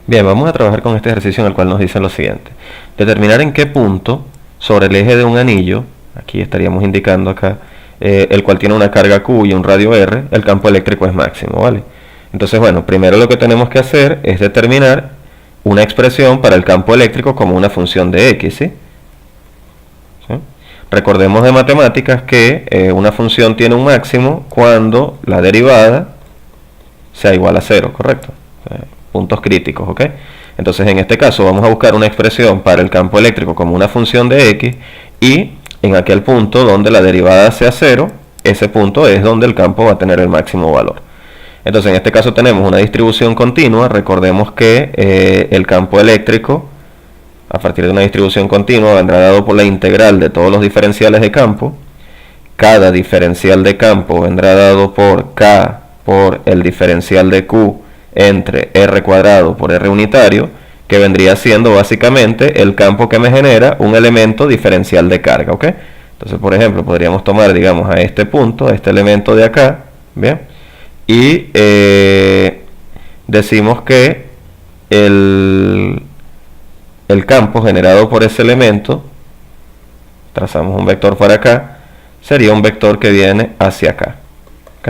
Bien, vamos a trabajar con este ejercicio en el cual nos dice lo siguiente. Determinar en qué punto sobre el eje de un anillo, aquí estaríamos indicando acá, el cual tiene una carga Q y un radio R, el campo eléctrico es máximo, ¿vale? Entonces, bueno, primero lo que tenemos que hacer es determinar una expresión para el campo eléctrico como una función de X, ¿sí? ¿Sí? Recordemos de matemáticas que una función tiene un máximo cuando la derivada sea igual a 0, ¿correcto? Puntos críticos, ¿ok? Entonces en este caso vamos a buscar una expresión para el campo eléctrico como una función de X y en aquel punto donde la derivada sea 0, ese punto es donde el campo va a tener el máximo valor. Entonces en este caso tenemos una distribución continua. Recordemos que el campo eléctrico a partir de una distribución continua vendrá dado por la integral de todos los diferenciales de campo. Cada diferencial de campo vendrá dado por K por el diferencial de Q entre R cuadrado por R unitario, que vendría siendo básicamente el campo que me genera un elemento diferencial de carga, ¿ok? Entonces, por ejemplo, podríamos tomar, digamos, a este punto, a este elemento de acá, ¿bien? Y decimos que el campo generado por ese elemento, trazamos un vector para acá, sería un vector que viene hacia acá, ¿ok?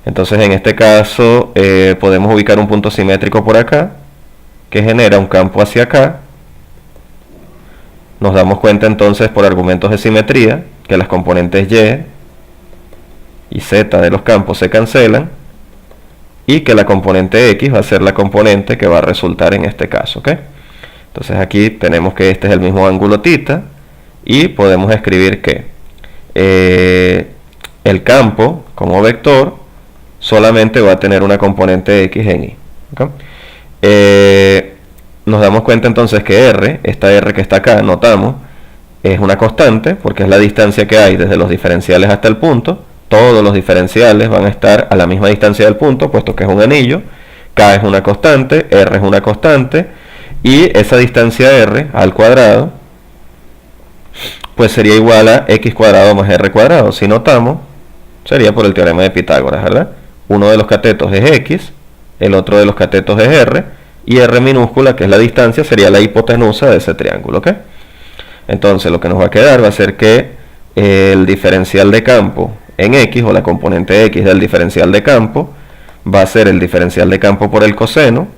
Entonces en este caso podemos ubicar un punto simétrico por acá que genera un campo hacia acá. Nos damos cuenta entonces por argumentos de simetría que las componentes y z de los campos se cancelan y que la componente x va a ser la componente que va a resultar en este caso, ¿ok? Entonces aquí tenemos que este es el mismo ángulo θ y podemos escribir que el campo como vector solamente va a tener una componente x en y, ¿okay? Nos damos cuenta entonces que r, esta r que está acá, notamos, es una constante porque es la distancia que hay desde los diferenciales hasta el punto. Todos los diferenciales van a estar a la misma distancia del punto, puesto que es un anillo. K es una constante, r es una constante, y esa distancia r al cuadrado pues sería igual a x cuadrado más r cuadrado. Si notamos, sería por el teorema de Pitágoras, ¿verdad? Uno de los catetos es x, el otro de los catetos es r, y r minúscula, que es la distancia, sería la hipotenusa de ese triángulo, ¿ok? Entonces lo que nos va a quedar va a ser que el diferencial de campo en x, o la componente x del diferencial de campo, va a ser el diferencial de campo por el coseno,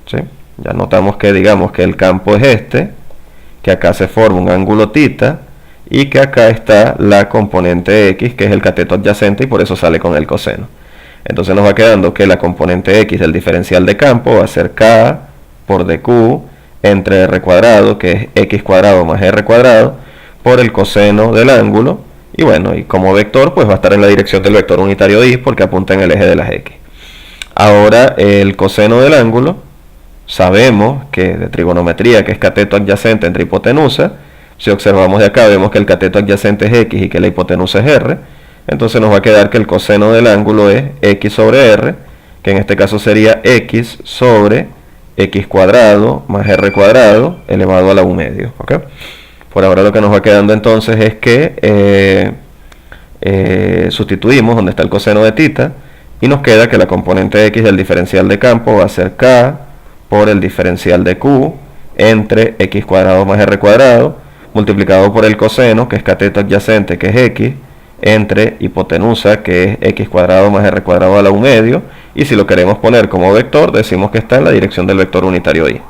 ¿sí? Ya notamos que digamos que el campo es este, que acá se forma un ángulo θ, y que acá está la componente x, que es el cateto adyacente, y por eso sale con el coseno. Entonces nos va quedando que la componente x del diferencial de campo va a ser k por dq entre r cuadrado, que es x cuadrado más r cuadrado, por el coseno del ángulo. Y bueno, y como vector pues va a estar en la dirección del vector unitario y porque apunta en el eje de las x. Ahora el coseno del ángulo, sabemos que de trigonometría, que es cateto adyacente entre hipotenusa. Si observamos de acá vemos que el cateto adyacente es x y que la hipotenusa es r. Entonces nos va a quedar que el coseno del ángulo es x sobre r, que en este caso sería x sobre x cuadrado más r cuadrado elevado a la u medio, ¿ok? Por ahora lo que nos va quedando entonces es que sustituimos donde está el coseno de θ y nos queda que la componente x del diferencial de campo va a ser k por el diferencial de q entre x cuadrado más r cuadrado multiplicado por el coseno, que es cateto adyacente, que es x, entre hipotenusa, que es x cuadrado más r cuadrado a la u medio, y si lo queremos poner como vector, decimos que está en la dirección del vector unitario y.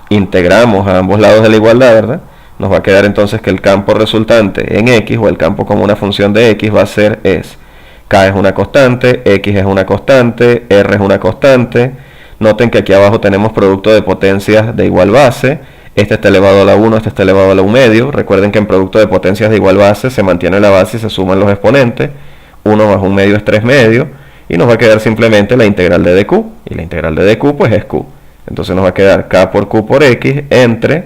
Integramos a ambos lados de la igualdad, ¿verdad? Nos va a quedar entonces que el campo resultante en x, o el campo como una función de x, va a ser k es una constante, x es una constante, r es una constante. Noten que aquí abajo tenemos producto de potencias de igual base. Este está elevado a la 1, este está elevado a la u medio. Recuerden que en producto de potencias de igual base se mantiene la base y se suman los exponentes. 1 más 1 medio es 3 medio. Y nos va a quedar simplemente la integral de dq. Y la integral de dq pues es q. Entonces nos va a quedar k por q por x entre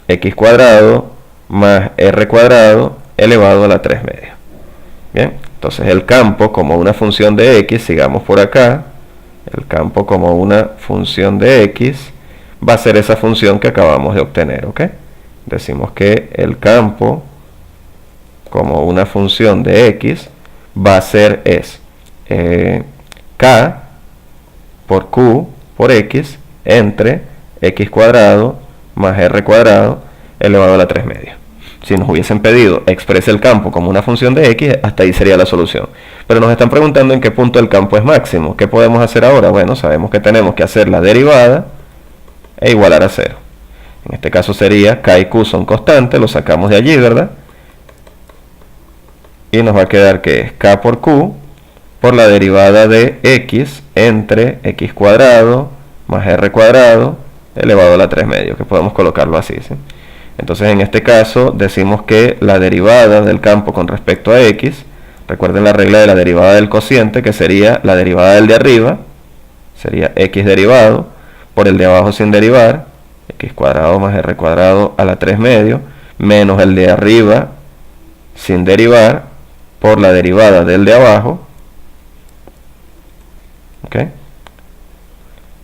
x cuadrado más r cuadrado elevado a la 3 medio. Bien, entonces el campo como una función de x, sigamos por acá. El campo como una función de x va a ser esa función que acabamos de obtener, ¿ok? Decimos que el campo como una función de x va a ser k por q por x entre x cuadrado más r cuadrado elevado a la 3 medios. Si nos hubiesen pedido exprese el campo como una función de x, hasta ahí sería la solución. Pero nos están preguntando en qué punto el campo es máximo. ¿Qué podemos hacer ahora? Bueno, sabemos que tenemos que hacer la derivada e igualar a 0. En este caso sería k y q son constantes, lo sacamos de allí, ¿verdad? Y nos va a quedar que es k por q por la derivada de x entre x cuadrado más r cuadrado elevado a la 3 medios, que podemos colocarlo así, ¿sí? Entonces en este caso decimos que la derivada del campo con respecto a x, recuerden la regla de la derivada del cociente, que sería la derivada del de arriba, sería x derivado por el de abajo sin derivar, x cuadrado más r cuadrado a la 3 medios, menos el de arriba sin derivar por la derivada del de abajo. ¿Ok?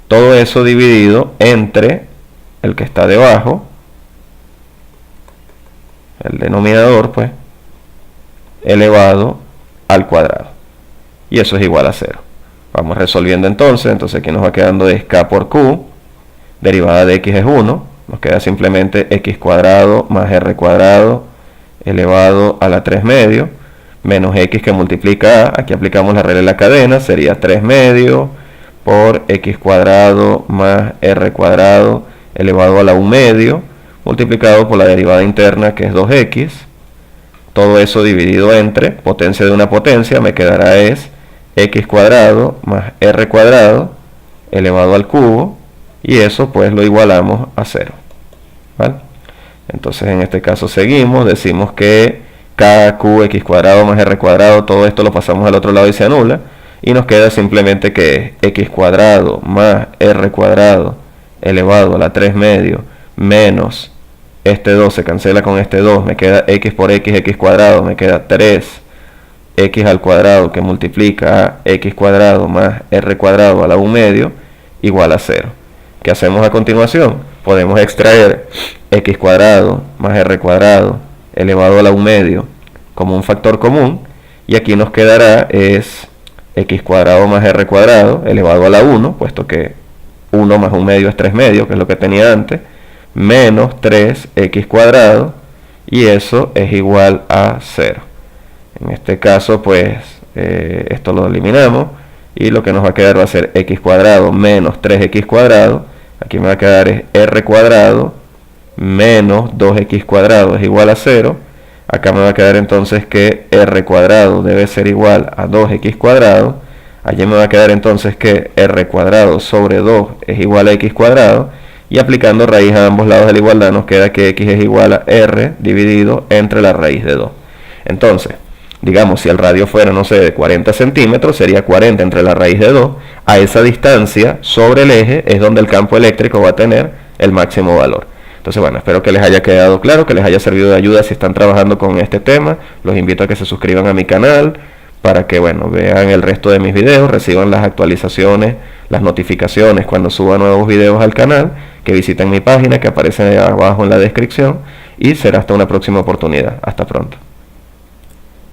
Todo eso dividido entre el que está debajo, el denominador, pues, elevado al cuadrado. Y eso es igual a 0. Vamos resolviendo entonces aquí nos va quedando es k por q, derivada de x es 1, nos queda simplemente x cuadrado más r cuadrado elevado a la 3 medios, menos x que multiplica a, aquí aplicamos la regla de la cadena, sería 3 medios por x cuadrado más r cuadrado elevado a la 1 medio, multiplicado por la derivada interna que es 2x, todo eso dividido entre potencia de una potencia, me quedará es x cuadrado más r cuadrado elevado al cubo, y eso pues lo igualamos a 0, ¿vale? Entonces en este caso seguimos, decimos que k, q, x cuadrado más r cuadrado, todo esto lo pasamos al otro lado y se anula, y nos queda simplemente que x cuadrado más r cuadrado elevado a la 3 medios menos este 2 se cancela con este 2, me queda x por x cuadrado, me queda 3x al cuadrado que multiplica a x cuadrado más r cuadrado a la 1 medio igual a 0. ¿Qué hacemos a continuación? Podemos extraer x cuadrado más r cuadrado elevado a la 1 medio como un factor común, y aquí nos quedará es x cuadrado más r cuadrado elevado a la 1, puesto que 1 más 1 medio es 3 medios, que es lo que tenía antes, menos 3x cuadrado, y eso es igual a 0. En este caso pues esto lo eliminamos y lo que nos va a quedar va a ser x cuadrado menos 3x cuadrado, aquí me va a quedar es r cuadrado menos 2x cuadrado es igual a 0. Acá me va a quedar entonces que r cuadrado debe ser igual a 2x cuadrado, allí me va a quedar entonces que r cuadrado sobre 2 es igual a x cuadrado, y aplicando raíz a ambos lados de la igualdad nos queda que x es igual a r dividido entre la raíz de 2. Entonces, digamos, si el radio fuera, no sé, de 40 centímetros, sería 40 entre la raíz de 2. A esa distancia sobre el eje es donde el campo eléctrico va a tener el máximo valor. Entonces, bueno, espero que les haya quedado claro, que les haya servido de ayuda si están trabajando con este tema. Los invito a que se suscriban a mi canal para que, bueno, vean el resto de mis videos, reciban las actualizaciones, las notificaciones cuando suba nuevos videos al canal, que visiten mi página que aparece abajo en la descripción, y será hasta una próxima oportunidad. Hasta pronto.